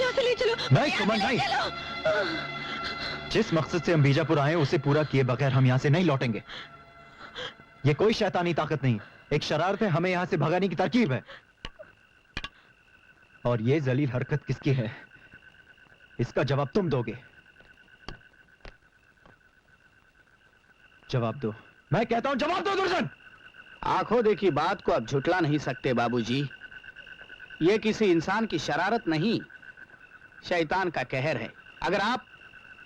यहाँ से ले चलो। नहीं सुमन नहीं, जिस मकसद से हम बीजापुर आए उसे पूरा किए बगैर हम यहाँ से नहीं लौटेंगे। ये कोई शैतानी ताकत नहीं, एक शरारत है, हमें यहाँ से भगाने की तरकीब है। और ये जलील हरकत किसकी है, इसका जवाब तुम दोगे। जवाब दो, मैं कहता हूं जवाब दो दुर्जन। आंखों देखी बात को अब झुटला नहीं सकते बाबूजी। ये किसी इंसान की शरारत नहीं, शैतान का कहर है। अगर आप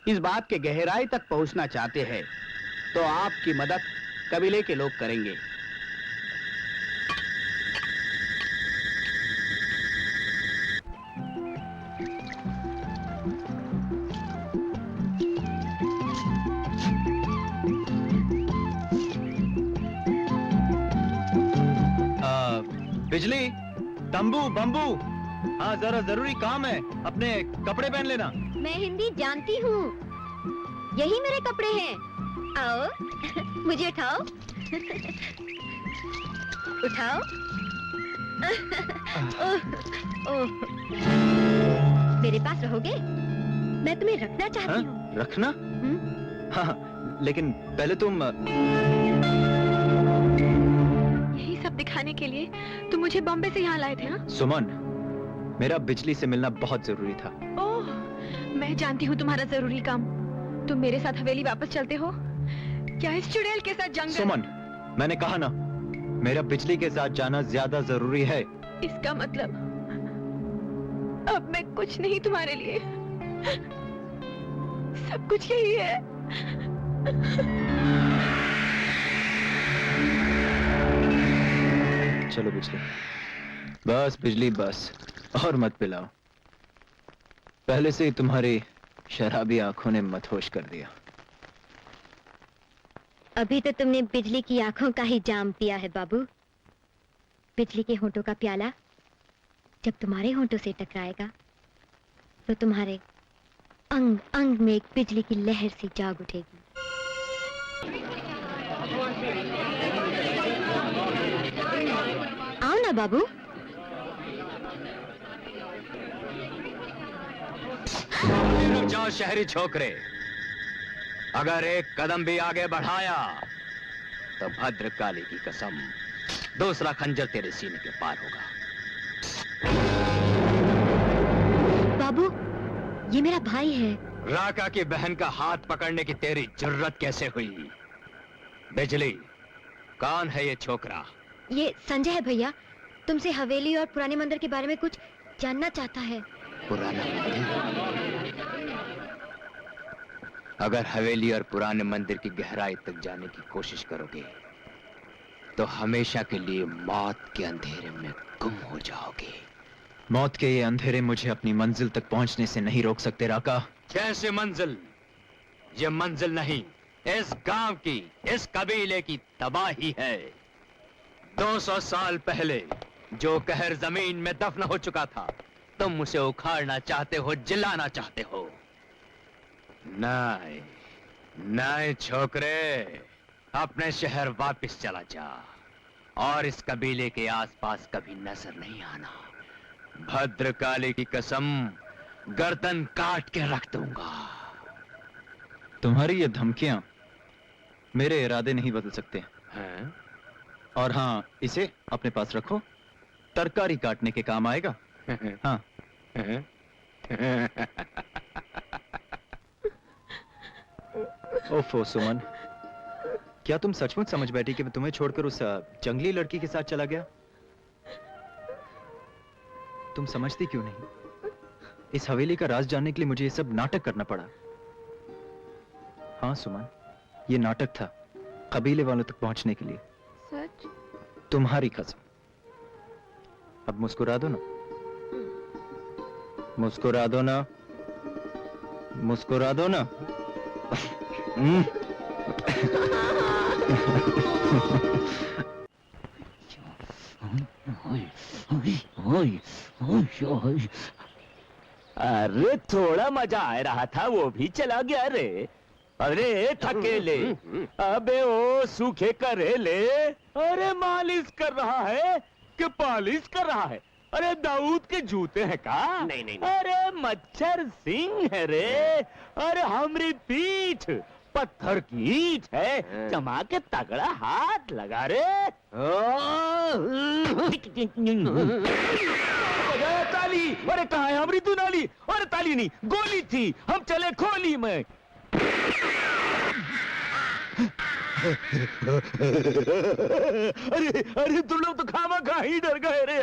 इस बात के गहराई तक पहुंचना चाहते हैं तो आपकी मदद कबीले के लोग करेंगे। बिजली, तंबू, बंबू, हाँ जरा जरूरी काम है, अपने कपड़े पहन लेना। मैं हिंदी जानती हूँ, यही मेरे कपड़े हैं। आओ मुझे उठाओ। उठाओ। ओह, मेरे पास रहोगे? मैं तुम्हें रखना चाहती हूँ। रखना? हाँ, लेकिन पहले तुम दिखाने के लिए तुम मुझे बॉम्बे से यहाँ लाए थे? हाँ सुमन, मेरा बिजली से मिलना बहुत जरूरी था। ओह, मैं जानती हूँ तुम्हारा जरूरी काम। तुम मेरे साथ हवेली वापस चलते हो क्या इस चुड़ैल के साथ जंगल? सुमन, मैंने कहा ना, मेरा बिजली के साथ जाना ज्यादा जरूरी है। इसका मतलब अब मैं कुछ नहीं तुम्हारे लिए, सब कुछ यही है। चलो बिजली, बस बिजली बस, और मत पिलाओ। पहले से ही तुम्हारी शराबी आंखों ने मदहोश कर दिया। अभी तो तुमने बिजली की आंखों का ही जाम पिया है बाबू। बिजली के होंठों का प्याला जब तुम्हारे होंठों से टकराएगा तो तुम्हारे अंग अंग में एक बिजली की लहर सी जाग उठेगी। आओ ना बाबू। रुक जाओ शहरी छोकरे, अगर एक कदम भी आगे बढ़ाया तो भद्रकाली की कसम दूसरा खंजर तेरे सीने के पार होगा। बाबू, ये मेरा भाई है। राका की बहन का हाथ पकड़ने की तेरी जुर्रत कैसे हुई? बिजली, कौन है ये छोकरा? ये संजय है भैया, तुमसे हवेली और पुराने मंदिर के बारे में कुछ जानना चाहता है। पुराना मंदिर? अगर हवेली और पुराने मंदिर की गहराई तक जाने की कोशिश करोगे तो हमेशा के लिए मौत के अंधेरे में गुम हो जाओगे। मौत के ये अंधेरे मुझे अपनी मंजिल तक पहुंचने से नहीं रोक सकते राका। कैसे मंजिल? ये मंजिल नहीं, इस गांव की, इस कबीले की तबाही है। 200 साल पहले जो कहर जमीन में दफन हो चुका था, तुम उसे उखाड़ना चाहते हो, जिलाना चाहते हो। नहीं, नहीं छोकरे, अपने शहर वापस चला जा और इस कबीले के आसपास कभी नजर नहीं आना। भद्रकाली की कसम, गर्दन काट के रख दूंगा। तुम्हारी ये धमकियां मेरे इरादे नहीं बदल सकते हैं? और हाँ, इसे अपने पास रखो, तरकारी काटने के काम आएगा। हाँ। ओफो सुमन, क्या तुम सचमुच समझ बैठी कि मैं तुम्हें छोड़कर उस जंगली लड़की के साथ चला गया? तुम समझती क्यों नहीं? इस हवेली का राज जानने के लिए मुझे ये सब नाटक करना पड़ा। हाँ सुमन, ये नाटक था कबीले वालों तक पहुंचने के लिए। सच? तुम्हारी कसम। अब मुस्कुरा दो ना, मुस्कुरा दो ना, मुस्कुरा दो ना। अरे थोड़ा मजा आ रहा था, वो भी चला गया रे। अरे थकेले, अबे ओ सूखे करेले, अरे मालिश कर रहा है कि पालिश कर रहा है? अरे दाऊद के जूते हैं का? नहीं, नहीं। अरे मच्छर सिंह है रे। अरे हमारी पीठ पत्थर की ईंट है, जमा के तगड़ा हाथ लगा रे। अरे ताली, अरे कहाँ है हमारी दुनाली? अरे ताली नहीं, गोली थी, हम चले खोली में। अरे अरे तुम लोग तो खामा खा ही डर गए रे।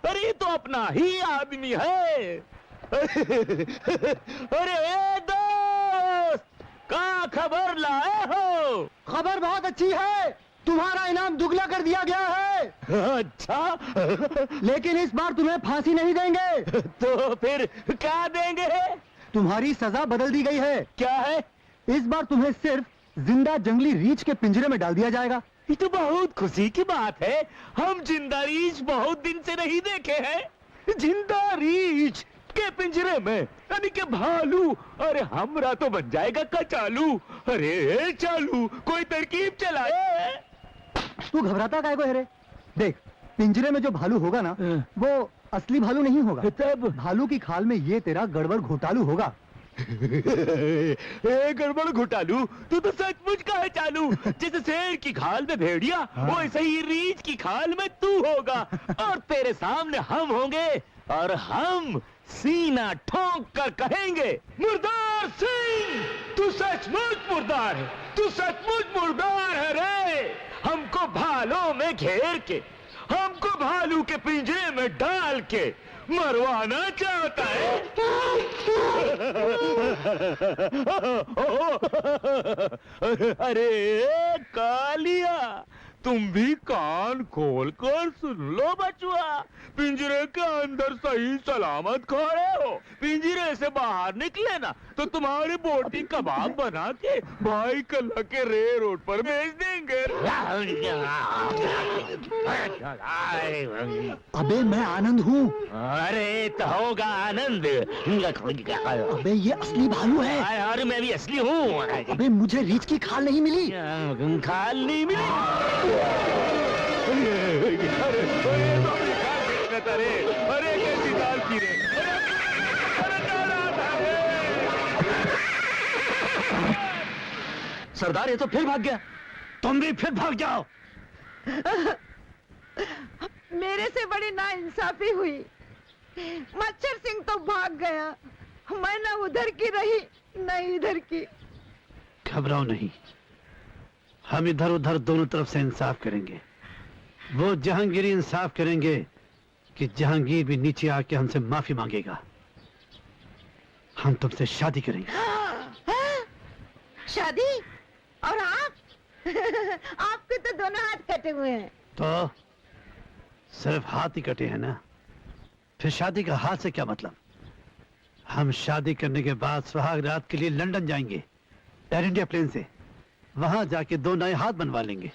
अरे ये तो अपना ही आदमी है। अरे ए दोस्त, का खबर लाए हो? खबर बहुत अच्छी है, तुम्हारा इनाम दुगला कर दिया गया है। अच्छा, लेकिन इस बार तुम्हें फांसी नहीं देंगे, तो फिर क्या देंगे? तुम्हारी सजा बदल दी गई है। क्या है? इस बार तुम्हें सिर्फ जिंदा जंगली रीछ के पिंजरे में डाल दिया जाएगा। ये तो बहुत खुशी की बात है। हम जिंदा रीछ बहुत दिन से नहीं देखे हैं। जिंदा रीछ के पिंजरे में, यानी के भालू। अरे हमरा तो बन जाएगा कचालू। अरे चालू, कोई तरकीब चलाए। तू घबराता काहे को है रे? देख, पिंजरे में जो भालू होगा ना, वो असली भालू नहीं होगा। तब भालू की खाल में ये तेरा गड़बड़ घोटालू होगा। ए गड़बड़ घोटालू, तू तो सचमुच का है चालू। जैसे शेर की खाल में भेड़िया, वैसे ही रीछ की खाल में तू होगा, और तेरे सामने हम होंगे, और हम सीना ठोंक कर कहेंगे, मुर्दार सिंह, तू सचमुच मुर्दार है, तू सचमुच मुर्दार है रे। हमको भालों में घेर के, हमको भालू के पिंजरे में डाल के मरवाना चाहता है। अरे कालिया, तुम भी कान खोल कर सुन लो बचुआ। पिंजरे के अंदर सही सलामत खड़े हो, पिंजरे से बाहर निकले ना तो तुम्हारी बोटी कबाब बना के भाई कल्ला के रे रोड पर भेज देंगे। अबे मैं आनंद हूँ। अरे तो होगा आनंद। अबे ये असली भालू है। अरे मैं भी असली हूँ। अबे मुझे रीछ की खाल नहीं मिली। खाल नहीं मिली। अरे अरे कैसी दाल की रे। सरदार ये तो फिर भाग गया, तुम भी फिर भाग जाओ। मेरे से बड़ी नाइंसाफी हुई। मच्छर सिंह तो भाग गया, मैं न उधर की रही न इधर की। घबराओ नहीं, हम इधर उधर दोनों तरफ से इंसाफ करेंगे। वो जहांगीरी इंसाफ करेंगे कि जहांगीर भी नीचे आके हमसे माफी मांगेगा। हम तुमसे शादी करेंगे। शादी? और आप? आपके तो दोनों हाथ कटे हुए हैं। तो सिर्फ हाथ ही कटे हैं ना, फिर शादी का हाथ से क्या मतलब? हम शादी करने के बाद सुहाग रात के लिए लंदन जाएंगे एयर इंडिया प्लेन से, वहां जाके 2 नए हाथ बनवा लेंगे।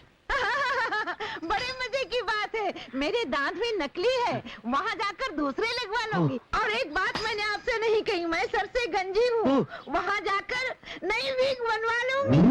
बड़े मजे की बात है, मेरे दांत भी नकली है, वहां जाकर दूसरे लगवा लूंगी। और एक बात मैंने आपसे नहीं कही, मैं सर से गंजी हूँ, वहां जाकर नई विग बनवा लूंगी।